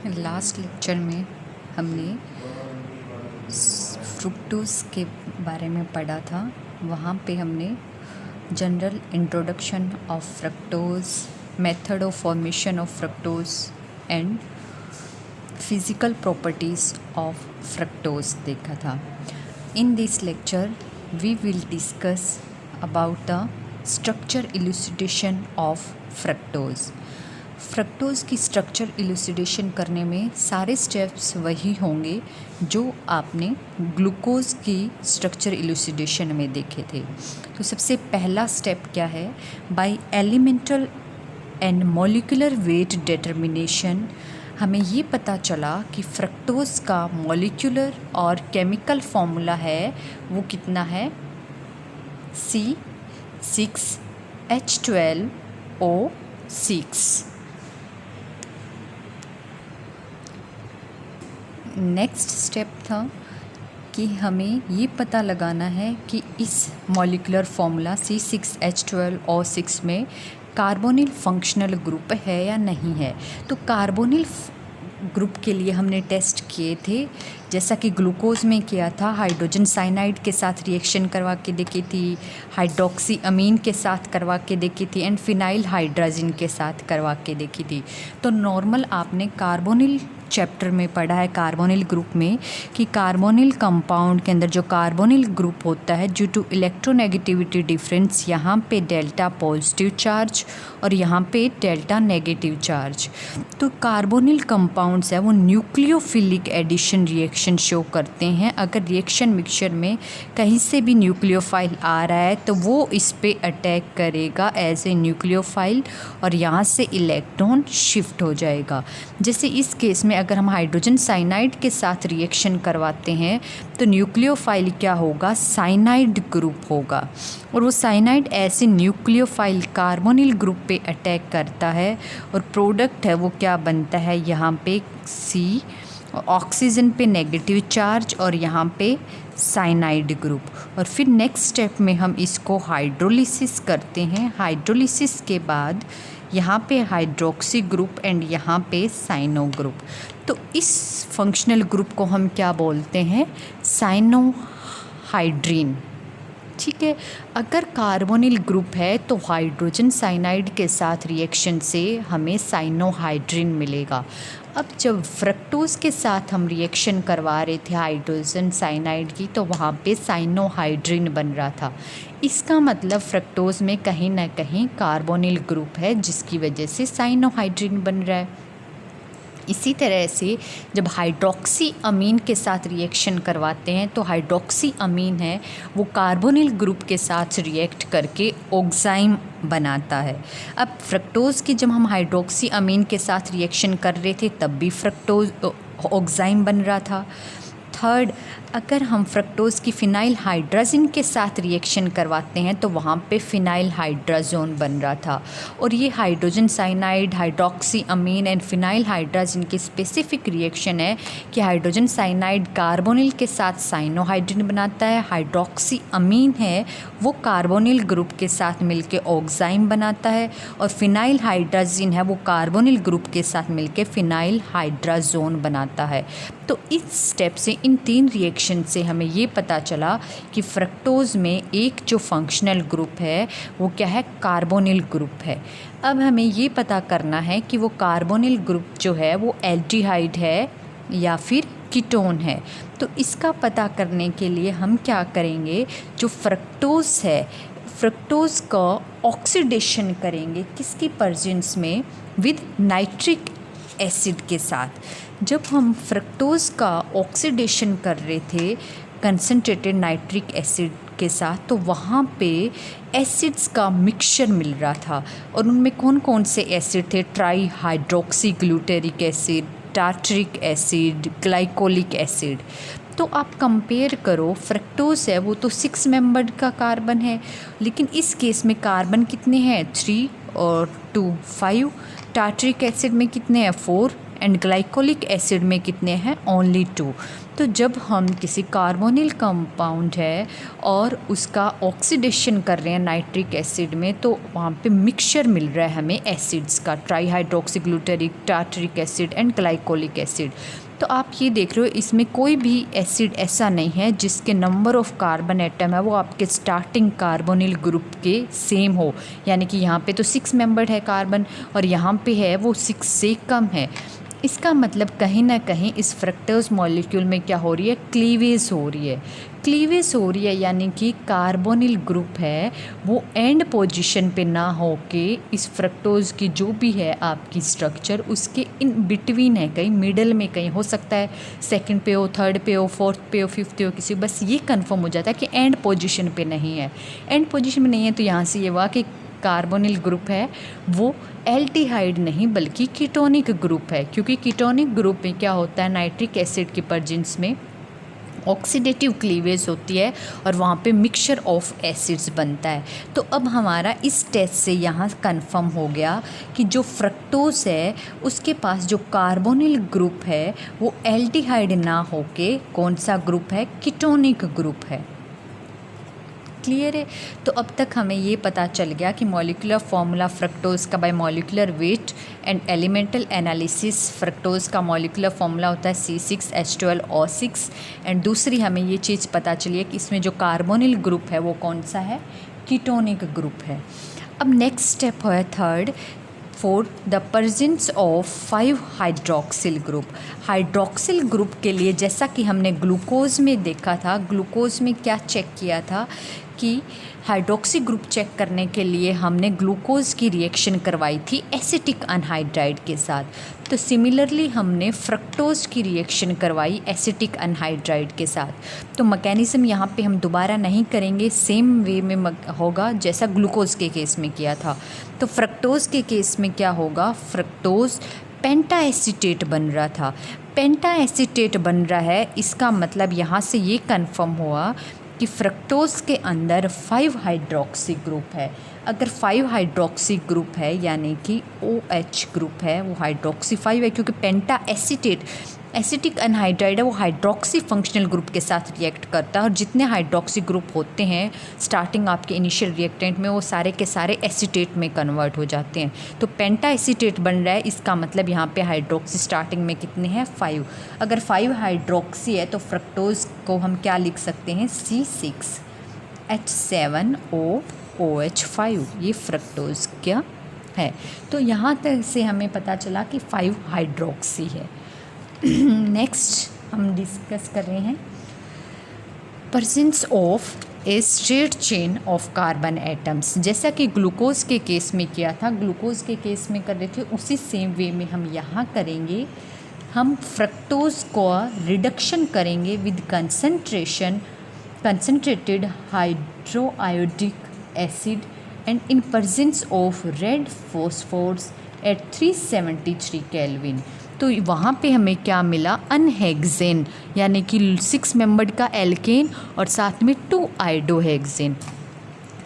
Last lecture में हमने fructose के बारे में पढ़ा था। वहाँ पे हमने general introduction of fructose, method of formation of fructose and physical properties of fructose देखा था। In this lecture we will discuss about the structure elucidation of fructose. Fructose की स्ट्रक्चर इलुसिडेशन करने में सारे स्टेप्स वही होंगे जो आपने ग्लूकोज़ की स्ट्रक्चर इलुसिडेशन में देखे थे। तो सबसे पहला स्टेप क्या है? By elemental and molecular weight determination हमें ये पता चला कि फ्रक्टोज़ का मॉलिक्यूलर और केमिकल फॉर्मूला है वो कितना है, C6H12O6। नेक्स्ट स्टेप था कि हमें ये पता लगाना है कि इस मॉलिक्यूलर फॉर्मूला C6H12O6 में कार्बोनिल फंक्शनल ग्रुप है या नहीं है। तो कार्बोनिल ग्रुप के लिए हमने टेस्ट किए थे, जैसा कि ग्लूकोज़ में किया था। हाइड्रोजन साइनाइड के साथ रिएक्शन करवा के देखी थी, हाइड्रोक्सी अमीन के साथ करवा के देखी थी एंड फिनाइल हाइड्राजिन के साथ करवा के देखी थी। तो नॉर्मल आपने कार्बोनिल चैप्टर में पढ़ा है, कार्बोनिल ग्रुप में, कि कार्बोनिल कंपाउंड के अंदर जो कार्बोनिल ग्रुप होता है, ड्यू टू इलेक्ट्रोनेगेटिविटी डिफरेंस, यहाँ पे डेल्टा पॉजिटिव चार्ज और यहाँ पे डेल्टा नेगेटिव चार्ज। तो कार्बोनिल कंपाउंड्स है वो न्यूक्लियोफिलिक एडिशन रिएक्शन शो करते हैं। अगर रिएक्शन मिक्सचर में कहीं से भी न्यूक्लियोफाइल आ रहा है तो वो इस पे अटैक करेगा एज ए न्यूक्लियोफाइल और यहाँ से इलेक्ट्रॉन शिफ्ट हो जाएगा। जैसे इस केस में अगर हम हाइड्रोजन साइनाइड के साथ रिएक्शन करवाते हैं तो न्यूक्लियोफाइल क्या होगा, साइनाइड ग्रुप होगा, और वो साइनाइड ऐसे न्यूक्लियोफाइल कार्बोनिल ग्रुप पे अटैक करता है और प्रोडक्ट है वो क्या बनता है, यहाँ पे C, ऑक्सीजन पे नेगेटिव चार्ज और यहाँ पे साइनाइड ग्रुप। और फिर नेक्स्ट स्टेप में हम इसको हाइड्रोलिसिस करते हैं। हाइड्रोलिसिस के बाद यहाँ पे हाइड्रोक्सी ग्रुप एंड यहाँ पे साइनो ग्रुप। तो इस फंक्शनल ग्रुप को हम क्या बोलते हैं, साइनोहाइड्रीन। ठीक है। अगर कार्बोनिल ग्रुप है तो हाइड्रोजन साइनाइड के साथ रिएक्शन से हमें साइनोहाइड्रीन मिलेगा। अब जब फ्रक्टोज़ के साथ हम रिएक्शन करवा रहे थे हाइड्रोजन साइनाइड की, तो वहाँ पे साइनोहाइड्रीन बन रहा था। इसका मतलब फ्रक्टोज़ में कहीं ना कहीं कार्बोनिल ग्रुप है जिसकी वजह से साइनोहाइड्रीन बन रहा है। इसी तरह से जब हाइड्रोक्सी अमीन के साथ रिएक्शन करवाते हैं तो हाइड्रोक्सी अमीन है वो कार्बोनिल ग्रुप के साथ रिएक्ट करके ऑक्साइम बनाता है। अब फ्रक्टोज़ की जब हम हाइड्रोक्सी अमीन के साथ रिएक्शन कर रहे थे तब भी फ्रक्टोज ऑक्साइम बन रहा था। थर्ड, अगर हम फ्रक्टोज़ की फिनाइल हाइड्राजिन के साथ रिएक्शन करवाते हैं तो वहाँ पे फिनाइल हाइड्राजोन बन रहा था। और ये hydrogen cyanide, hydroxy amine and phenyl hydrazine की स्पेसिफिक रिएक्शन है कि हाइड्रोजन साइनाइड कार्बोनिल के साथ साइनोहाइड्रीन बनाता है, हाइड्रोक्सी अमीन है वो कार्बोनिल ग्रुप के साथ मिलके ऑक्साइम बनाता है, और फिनाइल हाइड्राजिन है वो कार्बोनिल ग्रुप के साथ मिलके फिनाइल हाइड्राजोन बनाता है। तो इस स्टेप से, इन तीन रिएक्शन से हमें ये पता चला कि फ्रक्टोज़ में एक जो फंक्शनल ग्रुप है वो क्या है, कार्बोनिल ग्रुप है। अब हमें ये पता करना है कि वो कार्बोनिल ग्रुप जो है वो एल्डिहाइड है या फिर कीटोन है। तो इसका पता करने के लिए हम क्या करेंगे, जो फ्रक्टोज़ है, फ्रक्टोज़ का ऑक्सीडेशन करेंगे किसकी प्रेजेंस में, विद नाइट्रिक एसिड के साथ। जब हम फ्रक्टोज़ का ऑक्सीडेशन कर रहे थे कंसनट्रेटेड नाइट्रिक एसिड के साथ, तो वहाँ पे एसिड्स का मिक्सचर मिल रहा था। और उनमें कौन कौन से एसिड थे, try hydroxy glutaric acid, tartaric acid, glycolic acid. तो आप कंपेयर करो, फ्रक्टोज़ है वो तो 6 मेंबर्ड का कार्बन है, लेकिन इस केस में कार्बन कितने हैं, 3, और 2 5। टार्टरिक एसिड में कितने हैं 4 एंड ग्लाइकोलिक एसिड में कितने हैं ओनली 2। तो जब हम किसी कार्बोनिल कंपाउंड है और उसका ऑक्सीडेशन कर रहे हैं नाइट्रिक एसिड में, तो वहाँ पे मिक्सचर मिल रहा है हमें एसिड्स का, trihydroxyglutaric, tartaric acid and glycolic acid. तो आप ये देख रहे हो इसमें कोई भी एसिड ऐसा नहीं है जिसके नंबर ऑफ़ कार्बन एटम है वो आपके स्टार्टिंग कार्बोनिल ग्रुप के सेम हो, यानी कि यहाँ पे तो 6 मेंबर्ड है कार्बन और यहाँ पे है वो 6 से कम है। इसका मतलब कहीं ना कहीं इस फ्रक्टोज मॉलिक्यूल में क्या हो रही है, क्लीवेज हो रही है। क्लीवेज हो रही है यानी कि कार्बोनिल ग्रुप है वो एंड पोजीशन पे ना हो के इस फ्रक्टोज की जो भी है आपकी स्ट्रक्चर उसके इन बिटवीन है, कहीं मिडल में कहीं हो सकता है, सेकंड पे हो, थर्ड पे हो, फोर्थ पे हो, फिफ्थ पे हो, किसी बस ये कंफर्म हो जाता है कि एंड पोजीशन पे नहीं है। एंड पोजीशन में नहीं है तो यहाँ से ये हुआ कि कार्बोनिल ग्रुप है वो एल्डिहाइड नहीं बल्कि कीटोनिक ग्रुप है, क्योंकि कीटोनिक ग्रुप में क्या होता है नाइट्रिक एसिड के प्रेजेंस में ऑक्सीडेटिव क्लीवेज होती है और वहाँ पे मिक्सचर ऑफ एसिड्स बनता है। तो अब हमारा इस टेस्ट से यहाँ कंफर्म हो गया कि जो फ्रक्टोज है उसके पास जो कार्बोनिल ग्रुप है वो एल्डिहाइड ना होके कौन सा ग्रुप है, कीटोनिक ग्रुप है। क्लियर है। तो अब तक हमें ये पता चल गया कि मॉलिक्यूलर फॉर्मूला फ्रक्टोज का bye molecular weight and elemental analysis fructose का मॉलिक्यूलर फॉर्मूला होता है C6H12O6। एंड दूसरी हमें ये चीज़ पता चली है कि इसमें जो कार्बोनिल ग्रुप है वो कौन सा है, कीटोनिक ग्रुप है। अब नेक्स्ट स्टेप है third, for the presence of 5 hydroxyl group. Hydroxyl group के लिए जैसा कि हमने ग्लूकोज में देखा था, ग्लूकोज में क्या चेक किया था कि हाइड्रोक्सी ग्रुप चेक करने के लिए हमने ग्लूकोज की रिएक्शन करवाई थी एसिटिक अनहाइड्राइड के साथ। तो सिमिलरली हमने फ्रक्टोज की रिएक्शन करवाई एसिटिक अनहाइड्राइड के साथ। तो मैकेनिज़्म यहाँ पे हम दोबारा नहीं करेंगे, सेम वे में होगा जैसा ग्लूकोज के केस में किया था। तो फ्रक्टोज के केस में क्या होगा, फ्रक्टोज पेंटा एसीटेट बन रहा था। पेंटा एसीटेट बन रहा है, इसका मतलब यहाँ से ये कंफर्म हुआ कि फ्रक्टोज के अंदर 5 हाइड्रोक्सी ग्रुप है। अगर 5 हाइड्रोक्सी ग्रुप है यानी कि OH ग्रुप है, वो हाइड्रोक्सी 5 है क्योंकि पेंटा एसीटेट एसिटिक अनहाइड्राइड है, वो हाइड्रोक्सी फंक्शनल ग्रुप के साथ रिएक्ट करता है और जितने हाइड्रोक्सी ग्रुप होते हैं स्टार्टिंग आपके इनिशियल रिएक्टेंट में वो सारे के सारे एसीटेट में कन्वर्ट हो जाते हैं। तो पेंटा एसीटेट बन रहा है, इसका मतलब यहाँ पे हाइड्रोक्सी स्टार्टिंग में कितने हैं 5। अगर 5 हाइड्रोक्सी है तो फ्रक्टोज को हम क्या लिख सकते हैं C6H7OOH5, ये फ्रक्टोज क्या है। तो यहाँ तक से हमें पता चला कि 5 हाइड्रोक्सी है। नेक्स्ट हम डिस्कस कर रहे हैं presence of a straight chain of carbon atoms. जैसा कि ग्लूकोज के केस में किया था, ग्लूकोज के केस में कर रहे थे, उसी सेम वे में हम यहाँ करेंगे। हम फ्रक्टोज को रिडक्शन करेंगे with concentrated hydroiodic acid and in presence of red phosphorus at 373 kelvin. तो वहाँ पे हमें क्या मिला, अनहेक्सेन यानी कि 6 मेंबर्ड का एल्केन और साथ में 2 आइडोहेक्सेन।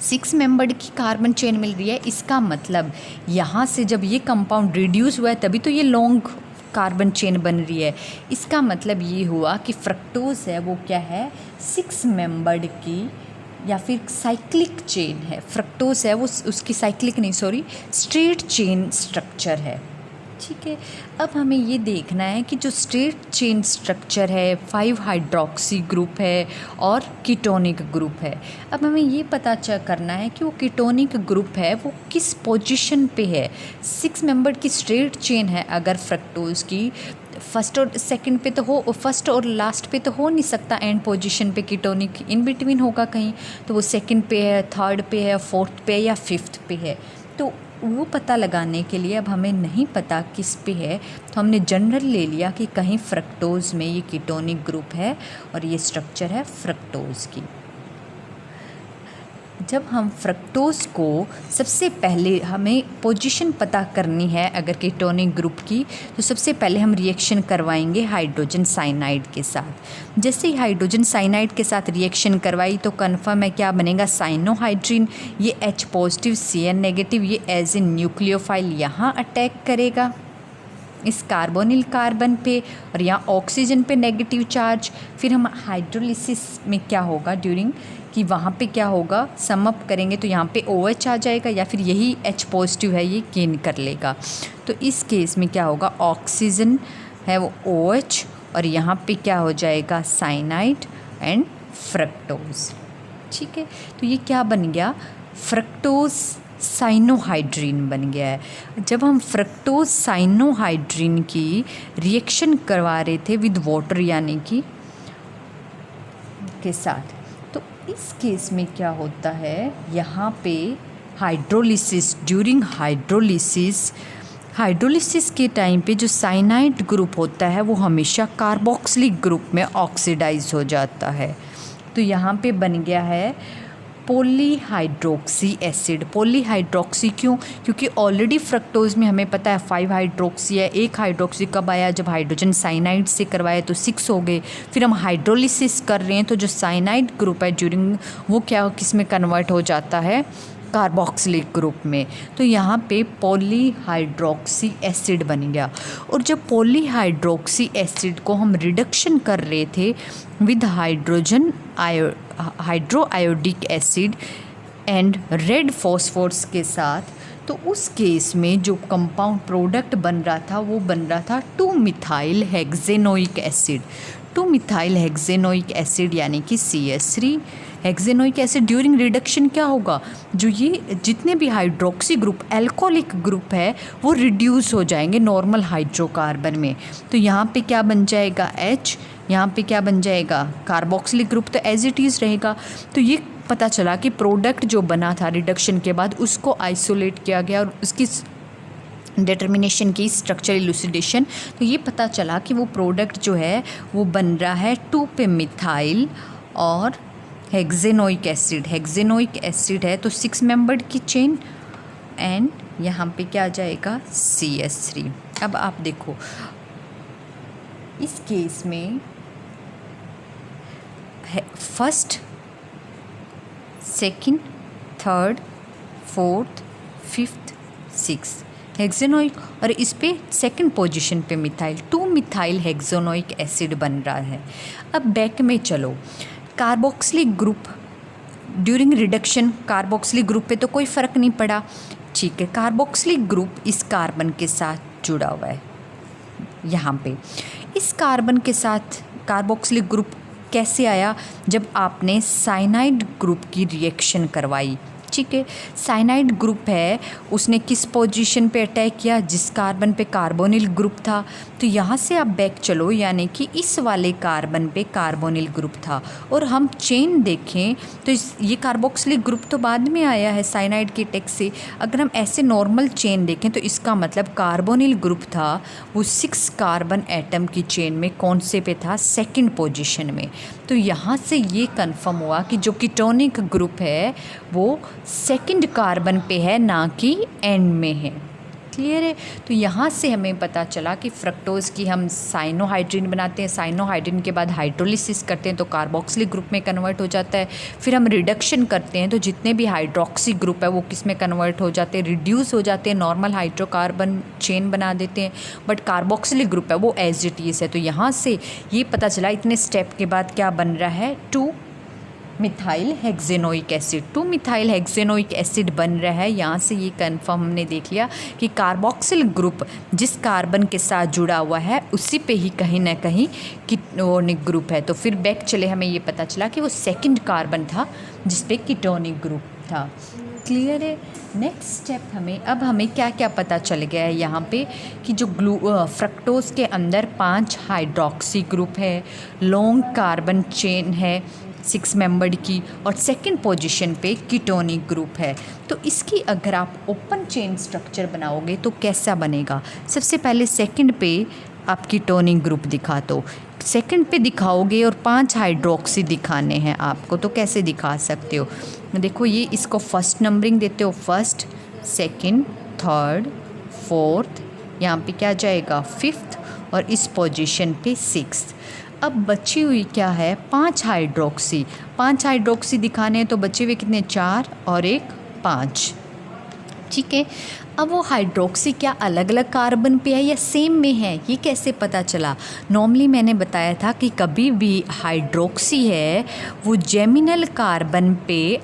6 मेंबर्ड की कार्बन चेन मिल रही है। इसका मतलब यहाँ से जब ये कंपाउंड रिड्यूस हुआ है तभी तो ये लॉन्ग कार्बन चेन बन रही है। इसका मतलब ये हुआ कि फ्रक्टोज है वो क्या है, 6 मेंबर्ड की या फिर साइक्लिक चेन है। फ्रक्टोज है वो उसकी साइक्लिक नहीं, सॉरी, स्ट्रेट चेन स्ट्रक्चर है। ठीक है। अब हमें ये देखना है कि जो स्ट्रेट चेन स्ट्रक्चर है, 5 हाइड्रोक्सी ग्रुप है और कीटोनिक ग्रुप है। अब हमें ये पता करना है कि वो कीटोनिक ग्रुप है वो किस पोजीशन पे है। 6 मेंबर की स्ट्रेट चेन है, अगर फ्रक्टोज की फर्स्ट और सेकंड पे तो हो, फर्स्ट और लास्ट पे तो हो नहीं सकता, एंड पोजीशन पे कीटोनिक इन बिटवीन होगा कहीं, तो वो सेकंड पे है, थर्ड पे है, फोर्थ पे या फिफ्थ पे है। तो वो पता लगाने के लिए अब हमें नहीं पता किस पे है, तो हमने जनरल ले लिया कि कहीं फ्रक्टोज में ये कीटोनिक ग्रुप है और ये स्ट्रक्चर है फ्रक्टोज की। जब हम फ्रक्टोज़ को सबसे पहले हमें पोजीशन पता करनी है अगर कीटोनिक ग्रुप की, तो सबसे पहले हम रिएक्शन करवाएंगे हाइड्रोजन साइनाइड के साथ। जैसे ही हाइड्रोजन साइनाइड के साथ रिएक्शन करवाई तो कन्फर्म है क्या बनेगा, साइनोहाइड्रिन। ये H पॉजिटिव Cn नेगेटिव ये एज ए न्यूक्लियोफाइल यहाँ अटैक करेगा इस कार्बोनिल कार्बन पे, और यहाँ ऑक्सीजन पे नेगेटिव चार्ज। फिर हम हाइड्रोलिसिस में क्या होगा ड्यूरिंग कि वहाँ पे क्या होगा, सम अप करेंगे तो यहाँ पे OH आ जाएगा, या फिर यही H पॉजिटिव है ये गेन कर लेगा। तो इस केस में क्या होगा, ऑक्सीजन है वो OH, और यहाँ पे क्या हो जाएगा, साइनाइड एंड फ्रक्टोज। ठीक है, तो ये क्या बन गया, फ्रक्टोज साइनोहाइड्रिन बन गया है। जब हम फ्रक्टोज साइनोहाइड्रिन की रिएक्शन करवा रहे थे विद वाटर यानी कि के साथ, तो इस केस में क्या होता है, यहाँ पे हाइड्रोलिसिस, ड्यूरिंग हाइड्रोलिसिस के टाइम पे जो साइनाइड ग्रुप होता है वो हमेशा कार्बोक्सिलिक ग्रुप में ऑक्सीडाइज हो जाता है। तो यहाँ पे बन गया है पॉलीहाइड्रोक्सी एसिड। पॉलीहाइड्रोक्सी क्यों, क्योंकि ऑलरेडी फ्रक्टोज में हमें पता है 5 हाइड्रोक्सी है। एक हाइड्रोक्सी कब आया, जब हाइड्रोजन साइनाइड से करवाया तो 6 हो गए। फिर हम हाइड्रोलिसिस कर रहे हैं तो जो साइनाइड ग्रुप है ड्यूरिंग वो क्या किस में कन्वर्ट हो जाता है, कार्बोक्सिलिक ग्रुप में। तो यहाँ पे पॉलीहाइड्रोक्सी एसिड बन गया। और जब पॉलीहाइड्रोक्सी एसिड को हम रिडक्शन कर रहे थे with hydro iodic acid and red phosphorus के साथ, तो उस केस में जो कंपाउंड प्रोडक्ट बन रहा था वो बन रहा था 2-मिथाइल हेक्सेनोइक एसिड। 2-मिथाइल हेक्सेनोइक एसिड यानी कि CH3 हेक्सेनोइक एसिड। ड्यूरिंग रिडक्शन क्या होगा, जो ये जितने भी हाइड्रोक्सी ग्रुप एल्कोहलिक ग्रुप है वो रिड्यूस हो जाएंगे नॉर्मल हाइड्रोकार्बन में। तो यहाँ पे क्या बन जाएगा H, यहाँ पे क्या बन जाएगा कार्बोक्सिलिक ग्रुप, तो एज इट इज़ रहेगा। तो ये पता चला कि प्रोडक्ट जो बना था रिडक्शन के बाद उसको आइसोलेट किया गया और उसकी डिटर्मिनेशन की स्ट्रक्चर इलूसिडेशन, तो ये पता चला कि वो प्रोडक्ट जो है वो बन रहा है 2-पे-मिथाइल और हेक्सेनोइक एसिड। हेक्सेनोइक एसिड है तो 6 मेंबर्ड की चेन, एंड यहाँ पे क्या आ जाएगा CH3। अब आप देखो इस केस में first, second, third, fourth, fifth, six hexanoic, और इस पे सेकंड पोजीशन पे मिथाइल 2-मिथाइल हेक्सेनोइक एसिड बन रहा है। अब बैक में चलो, carboxylic group during reduction carboxylic group पे तो कोई फ़र्क नहीं पड़ा, ठीक है। कार्बोक्सिलिक ग्रुप इस कार्बन के साथ जुड़ा हुआ है। यहाँ पे इस कार्बन के साथ कार्बोक्सिलिक ग्रुप कैसे आया, जब आपने साइनाइड ग्रुप की रिएक्शन करवाई, ठीक है। साइनाइड ग्रुप है उसने किस पोजीशन पे अटैक किया, जिस कार्बन पे कार्बोनिल ग्रुप था। तो यहाँ से आप बैक चलो, यानी कि इस वाले कार्बन पे कार्बोनिल ग्रुप था, और हम चेन देखें तो ये कार्बोक्सिलिक ग्रुप तो बाद में आया है साइनाइड के अटैक से। अगर हम ऐसे नॉर्मल चेन देखें तो इसका मतलब कार्बोनिल ग्रुप था वो 6 कार्बन एटम की चेन में कौन से पे था, सेकंड पोजीशन में। तो यहाँ से ये कंफर्म हुआ कि जो कीटोनिक ग्रुप है वो सेकंड कार्बन पे है, ना कि एंड में है। क्लियर है। तो यहाँ से हमें पता चला कि फ्रक्टोज़ की हम साइनोहाइड्रिन बनाते हैं, साइनोहाइड्रिन के बाद हाइड्रोलिसिस करते हैं तो कार्बोक्सिलिक ग्रुप में कन्वर्ट हो जाता है। फिर हम रिडक्शन करते हैं तो जितने भी हाइड्रोक्सी ग्रुप है वो किस में कन्वर्ट हो जाते हैं, रिड्यूस हो जाते हैं, नॉर्मल हाइड्रोकार्बन चेन बना देते हैं। बट कार्बोक्सिलिक ग्रुप है वो एज इट इज़ है। तो यहाँ से ये पता चला इतने स्टेप के बाद क्या बन रहा है, 2-मिथाइल हेक्सेनोइक एसिड। 2-मिथाइल हेक्सेनोइक एसिड बन रहा है। यहाँ से ये कंफर्म हमने देख लिया कि कार्बोक्सिल ग्रुप जिस कार्बन के साथ जुड़ा हुआ है उसी पे ही कहीं ना कहीं कीटोनिक ग्रुप है। तो फिर बैक चले, हमें ये पता चला कि वो सेकंड कार्बन था जिस पे कीटोनिक ग्रुप था। क्लियर है। नेक्स्ट स्टेप हमें क्या क्या पता चल गया है यहाँ पे कि जो फ्रक्टोज़ के अंदर 5 हाइड्रोक्सी ग्रुप है, लॉन्ग कार्बन चेन है 6 मेंबर्ड की, और सेकंड पोजीशन पे कीटोनिक ग्रुप है। तो इसकी अगर आप ओपन चेन स्ट्रक्चर बनाओगे तो कैसा बनेगा, सबसे पहले सेकंड पे आप कीटोनिक ग्रुप दिखा दो। सेकंड पे दिखाओगे और 5 हाइड्रोक्सी दिखाने हैं आपको, तो कैसे दिखा सकते हो? देखो ये इसको फर्स्ट नंबरिंग देते हो, फर्स्ट, सेकंड, थर्ड, फोर्थ, यहाँ पे क्या जाएगा 5th, और इस पोजीशन पे 6th। अब बची हुई क्या है 5 हाइड्रोक्सी। 5 हाइड्रोक्सी दिखाने हैं तो बचे हुए कितने, 4 और एक 5। ठीक है, अब वो हाइड्रोक्सी क्या अलग अलग कार्बन पे है या सेम में है, ये कैसे पता चला? नॉर्मली मैंने बताया था कि कभी भी हाइड्रोक्सी है वो जेमिनल कार्बन पे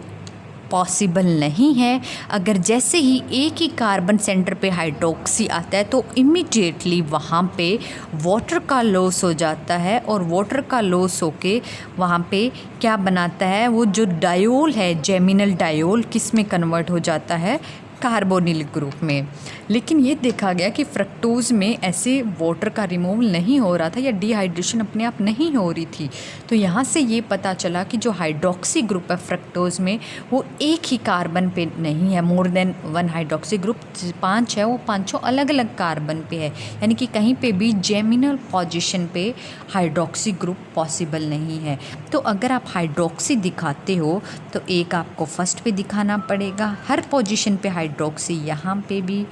पॉसिबल नहीं है। अगर जैसे ही एक ही कार्बन सेंटर पे हाइड्रोक्सी आता है तो इमीडिएटली वहाँ पे वाटर का लॉस हो जाता है, और वाटर का लॉस होके वहाँ पे क्या बनाता है, वो जो डायोल है जेमिनल डायोल किस में कन्वर्ट हो जाता है, कार्बोनिल ग्रुप में। लेकिन ये देखा गया कि फ्रक्टोज में ऐसे वाटर का रिमूवल नहीं हो रहा था या डिहाइड्रेशन अपने आप नहीं हो रही थी। तो यहाँ से ये पता चला कि जो हाइड्रोक्सी ग्रुप है फ्रक्टोज में वो एक ही कार्बन पे नहीं है, मोर देन 1 हाइड्रोक्सी ग्रुप 5 है, वो 5 अलग अलग कार्बन पे है, यानी कि कहीं पे भी जेमिनल पोजीशन पे हाइड्रोक्सी ग्रुप पॉसिबल नहीं है। तो अगर आप हाइड्रोक्सी दिखाते हो तो एक आपको फर्स्ट पे दिखाना पड़ेगा, हर पोजीशन पे हाइड्रोक्सी, यहाँ पे भी,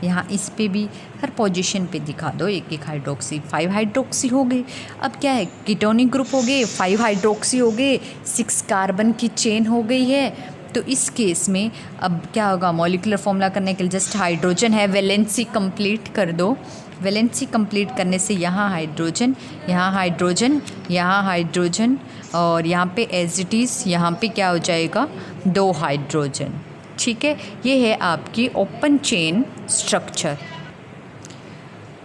यहाँ इस पे भी, हर पोजीशन पे दिखा दो एक एक हाइड्रोक्सी। 5 हाइड्रोक्सी हो गई। अब क्या है, कीटोनिक ग्रुप हो गए, 5 हाइड्रोक्सी हो गए, 6 कार्बन की चेन हो गई है। तो इस केस में अब क्या होगा, मॉलिक्यूलर फॉर्मूला करने के लिए जस्ट हाइड्रोजन है, वैलेंसी कंप्लीट कर दो। वैलेंसी कंप्लीट करने से यहाँ हाइड्रोजन, यहाँ हाइड्रोजन, यहाँ हाइड्रोजन, और यहाँ पे एज इट इज़ यहाँ पे क्या हो जाएगा 2 हाइड्रोजन। ठीक है, ये है आपकी ओपन चेन स्ट्रक्चर।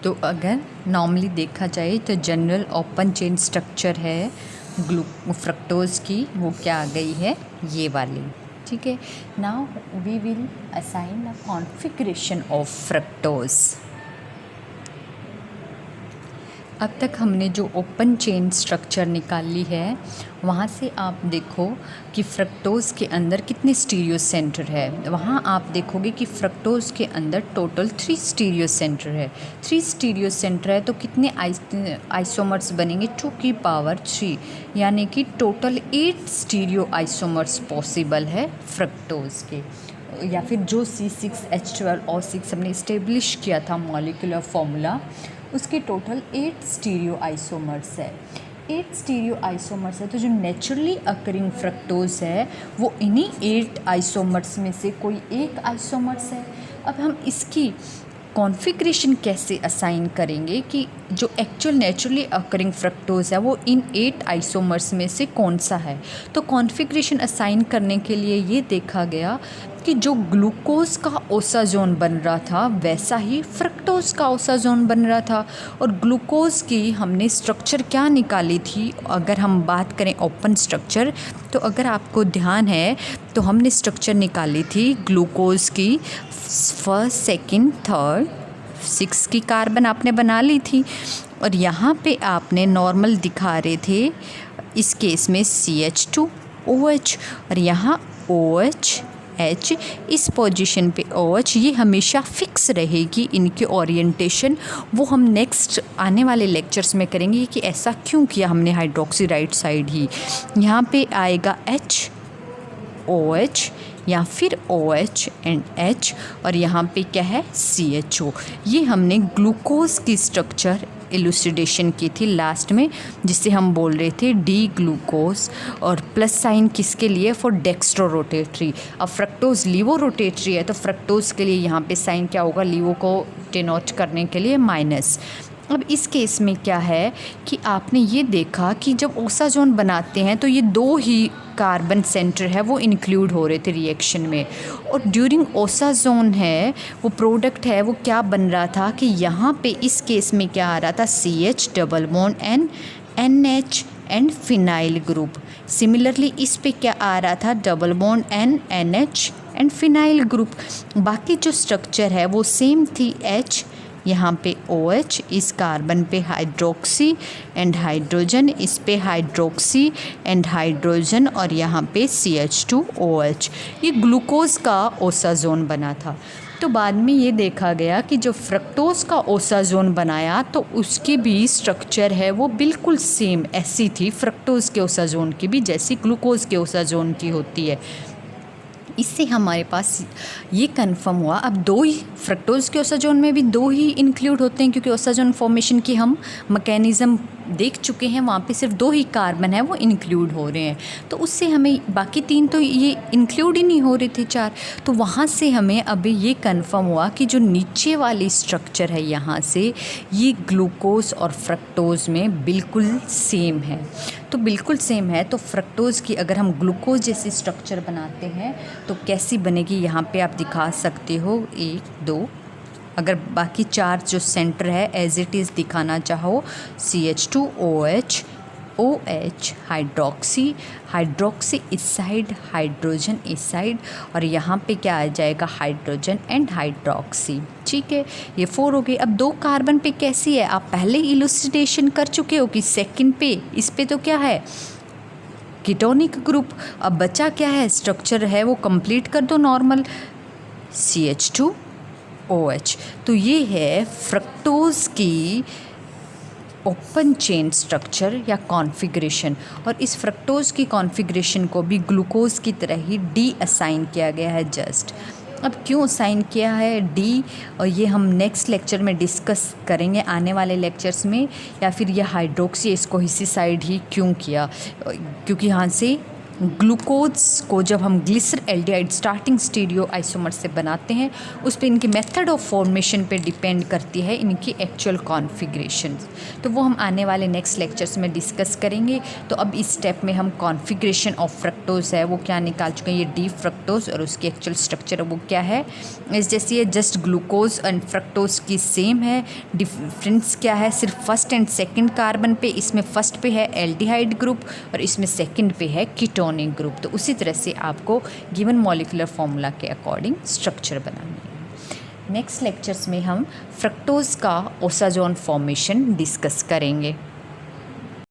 तो अगर नॉर्मली देखा जाए तो जनरल ओपन चेन स्ट्रक्चर है फ्रक्टोज की, वो क्या आ गई है, ये वाली। ठीक है, now we will assign a configuration of fructose. अब तक हमने जो ओपन चेन स्ट्रक्चर निकाली है वहाँ से आप देखो कि फ्रक्टोज़ के अंदर कितने स्टीरियो सेंटर है। वहाँ आप देखोगे कि फ्रक्टोज़ के अंदर टोटल 3 स्टीरियो सेंटर है। 3 स्टीरियो सेंटर है तो कितने आइसोमर्स बनेंगे, 2 की पावर 3, यानी कि टोटल 8 स्टीरियो आइसोमर्स पॉसिबल है फ्रक्टोज़ के। या फिर जो C6H12O6 हमने इस्टेब्लिश किया था मॉलिक्यूलर फॉर्मूला, उसके टोटल 8 स्टीरियो आइसोमर्स है। 8 स्टीरियो आइसोमर्स है, तो जो नेचुरली अकरिंग फ्रक्टोज है वो इन्हीं 8 आइसोमर्स में से कोई एक आइसोमर्स है। अब हम इसकी कॉन्फ़िगरेशन कैसे असाइन करेंगे कि जो एक्चुअल नेचुरली अकरिंग फ्रक्टोज है वो इन 8 आइसोमर्स में से कौन सा है। तो कॉन्फ़िगरेशन असाइन करने के लिए ये देखा गया कि जो ग्लूकोज का ओसाजोन बन रहा था वैसा ही फ्रक्टोज का ओसाजोन बन रहा था। और ग्लूकोज की हमने स्ट्रक्चर क्या निकाली थी, अगर हम बात करें ओपन स्ट्रक्चर, तो अगर आपको ध्यान है तो हमने स्ट्रक्चर निकाली थी ग्लूकोज की, फर्स्ट, सेकंड, थर्ड, 6 की कार्बन आपने बना ली थी, और यहाँ पे आपने नॉर्मल दिखा रहे थे इस केस में CH2OH, और यहाँ OH H, इस पोजीशन पे OH, ये हमेशा फिक्स रहेगी इनकी ओरिएंटेशन। वो हम नेक्स्ट आने वाले लेक्चर्स में करेंगे कि ऐसा क्यों किया हमने हाइड्रोक्सी राइट साइड ही। यहाँ पे आएगा HOH या फिर OH एंड H, और यहाँ पे क्या है CHO। ये हमने ग्लूकोज की स्ट्रक्चर एलुसिडेशन की थी लास्ट में, जिसे हम बोल रहे थे डी ग्लूकोज, और प्लस साइन किसके लिए, फॉर डेक्स्ट्रो रोटेटरी। अब फ्रक्टोज लीवो रोटेटरी है तो फ्रक्टोज के लिए यहाँ पे साइन क्या होगा, लीवो को डिनोट करने के लिए माइनस। अब इस केस में क्या है कि आपने ये देखा कि जब ओसाजोन बनाते हैं तो ये 2 ही कार्बन सेंटर है वो इंक्लूड हो रहे थे रिएक्शन में, और ड्यूरिंग ओसाजोन है वो प्रोडक्ट है वो क्या बन रहा था कि यहाँ पे इस केस में क्या आ रहा था, CH double bond N NH and phenyl group. Similarly इस पे क्या आ रहा था, double bond N NH and phenyl group. बाकी जो स्ट्रक्चर है वो सेम थी, H, यहाँ पे OH, इस कार्बन पे हाइड्रोक्सी एंड हाइड्रोजन, इस पे हाइड्रोक्सी एंड हाइड्रोजन, और यहाँ पे CH2OH। ये ग्लूकोज का ओसाजोन बना था। तो बाद में ये देखा गया कि जो फ्रक्टोज़ का ओसाजोन बनाया तो उसकी भी स्ट्रक्चर है वो बिल्कुल सेम ऐसी थी फ्रक्टोज़ के ओसाजोन की भी, जैसी ग्लूकोज़ के ओसाजोन की होती है। इससे हमारे पास ये कंफर्म हुआ, अब दो ही फ्रक्टोज़ के ओसाजोन में भी दो ही इंक्लूड होते हैं, क्योंकि ओसाजोन फॉर्मेशन की हम मैकेनिज़्म देख चुके हैं, वहाँ पे सिर्फ दो ही कार्बन है वो इंक्लूड हो रहे हैं। तो उससे हमें बाकी तीन तो ये इंक्लूड ही नहीं हो रहे थे, चार। तो वहाँ से हमें अभी ये कंफर्म हुआ कि जो नीचे वाली स्ट्रक्चर है यहाँ से, ये ग्लूकोज़ और फ्रक्टोज़ में बिल्कुल सेम है। तो बिल्कुल सेम है, तो फ्रक्टोज़ की अगर हम ग्लूकोज जैसी स्ट्रक्चर बनाते हैं तो कैसी बनेगी, यहाँ पे आप दिखा सकते हो 1 2। अगर बाकी चार जो सेंटर है एज इट इज़ दिखाना चाहो, CH2OH, OH, हाइड्रोक्सी इस साइड, हाइड्रोजन इस साइड, और यहाँ पे क्या आ जाएगा, हाइड्रोजन एंड हाइड्रोक्सी। ठीक है, ये 4 हो गए। अब 2 कार्बन पे कैसी है, आप पहले इलुसिडेशन कर चुके हो कि सेकंड पे, इस पे तो क्या है, कीटोनिक ग्रुप। अब बचा क्या है, स्ट्रक्चर है वो कंप्लीट कर दो नॉर्मल, CH2OH। तो ये है फ्रक्टोज़ की ओपन चेन स्ट्रक्चर या कॉन्फ़िगरेशन, और इस फ्रक्टोज़ की कॉन्फ़िगरेशन को भी ग्लूकोज़ की तरह ही डी असाइन किया गया है जस्ट। अब क्यों असाइन किया है डी, और ये हम नेक्स्ट लेक्चर में डिस्कस करेंगे आने वाले लेक्चर्स में, या फिर ये हाइड्रोक्सी इसको इसी साइड ही क्यों किया, क्योंकि यहाँ से ग्लूकोज को जब हम ग्लिसर एल्डिहाइड स्टार्टिंग स्टीरियो आइसोमर से बनाते हैं, उस पर इनकी मेथड ऑफ फॉर्मेशन पे डिपेंड करती है इनकी एक्चुअल कॉन्फ़िगरेशन। तो वो हम आने वाले नेक्स्ट लेक्चर्स में डिस्कस करेंगे। तो अब इस स्टेप में हम कॉन्फ़िगरेशन ऑफ फ्रक्टोज़ है वो क्या निकाल चुके हैं, ये डी फ्रक्टोज़, और उसकी एक्चुअल स्ट्रक्चर वो क्या है, इस जैसी है, जस्ट ग्लूकोज एंड फ्रक्टोज़ की सेम है। डिफरेंस क्या है, सिर्फ फर्स्ट एंड सेकेंड कार्बन पे, इसमें फर्स्ट पे है एल्डिहाइड ग्रुप और इसमें सेकेंड पे है कीटोनिक ग्रुप। तो उसी तरह से आपको गिवन मॉलिक्यूलर फॉर्मूला के अकॉर्डिंग स्ट्रक्चर बनानी है। नेक्स्ट लेक्चर्स में हम फ्रक्टोज़ का ओसाजोन फॉर्मेशन डिस्कस करेंगे।